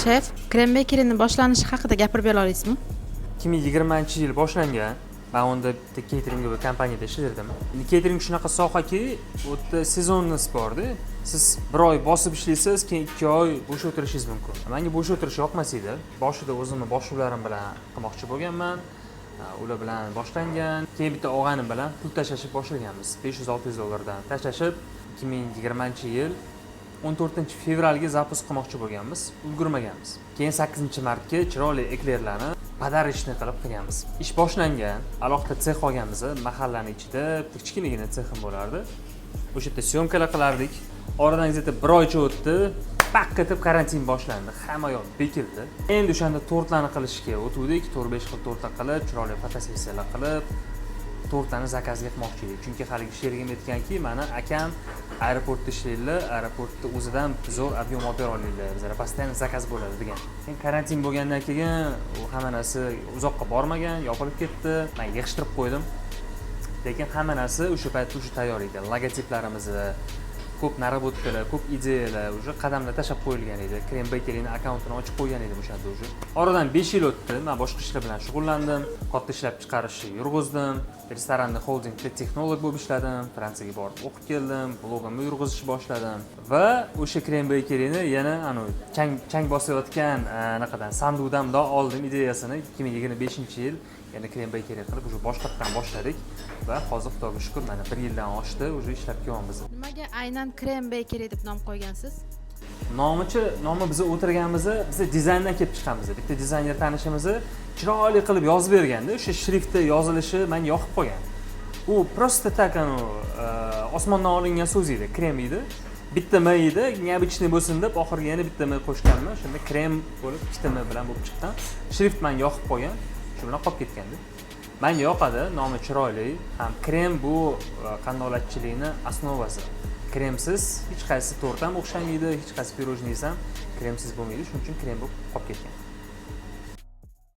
Shef, Krem Bakery'ning boshlanishi haqida gapirib bera olasizmi? 2020-yil boshlangan. Men unda bitta catering bir kompaniyada ishlardim. Catering shunaqa sohaki, u yerda sezonniy borda. Siz bir oy bosib ishlaysiz, keyin 2 oy bo'sh o'tirishingiz mumkin. Menga bo'sh o'tirish yoqmas edi. Boshida o'zimni boshlovlarim bilan qilmoqchi bo'lganman. Ular bilan boshlangan. Keyin bitta og'anim bilan pul tashlashib boshlaganmiz. 500-600 dollardan tashlashib 2020-yil 14-fevralga zapus qilmoqchi bo'lganmiz, ulgurmaganmiz. Keyin 8-martga chiroyli eklerlarni padarishni qilib qilganmiz. Ish boshlangan, alohida sex olganmiz, mahallaning ichida kichkinagina sexim bo'lardi. O'sha yerda syomkalar qilardik. Oradan yetib bir oycha o'tdi, paqqa etib karantin boshlandi. Hamma yoq bekildi. Endi o'shanda tortlarni qilishga o'tdik, 4-5 xil tortlar qilib, chiroyli fotosessiyalar qilib, tortani zakazga qilmoqchi edik. Chunki haligi sherigim aytganki, mana akam aeroportda ishlaydilar, aeroportda o'zidan zo'r avion olib bera olinglar, bizlar постоянно zakaz bo'ladi degan. Keyin karantin bo'lgandan keyin u hamma narsa uzoqqa bormagan, yopilib ketdi. Men yig'ishtirib qo'ydim. Lekin hamma narsa o'sha paytda o'sha tayyor edi. Logotiplarimizni, ko'p narabotkalar, ko'p ideyalar o'sha qadamlar tashab qo'yilgan edi. Krem Bakery'ning akkauntini ochib qo'ygan edim o'shanda o'sha. Oradan 5 yil o'tdi. Men boshqa ishlar bilan shug'ullandim. Katta ishlab chiqarishni yurg'izdim. Restoranda xoldingda texnolog bo'lib ishladim. Fransiyaga borib o'qib keldim. Blogimni yurg'izishni boshladim. Va o'sha Krem Bakery'ni yana chang bosayotgan anaqadan sanduqdan mundoq oldim ideyasini 2025-yil yana Krem Bakery qilib o'sha boshqatdan boshladik va hozir Xudoga shukr mana 1 yildan oshdi, o'sha ishlab kelyapmiz. Nimaga aynan Krem Bakery deb nom qo'ygansiz? Nomi biz o'tirganmiz, biz dizayndan kelib chiqamiz. Bitta dizayner tanishimiz chiroyli qilib yozib berganda, o'sha shriftda yozilishi menga yoqib qolgan. U просто так osmondan olingan so'z edi, krem edi. Bitta m edi, необычный bo'lsin deb oxirga yana bitta m qo'shganman. Shunda krem bo'lib, ikkita m bilan bo'lib chiqqan. Shrift menga yoqib qolgan. Shu bilan qolib ketgandi. Menga yoqadi, nomi chiroyli. Ham krem bu qandolatchilikning asnovasi. Kremsiz hech qaysi tort ham o'xshamaydi, hech qaysi pirojniy ham kremsiz bo'lmaydi. Shuning uchun krem bo'lib qolib ketgan.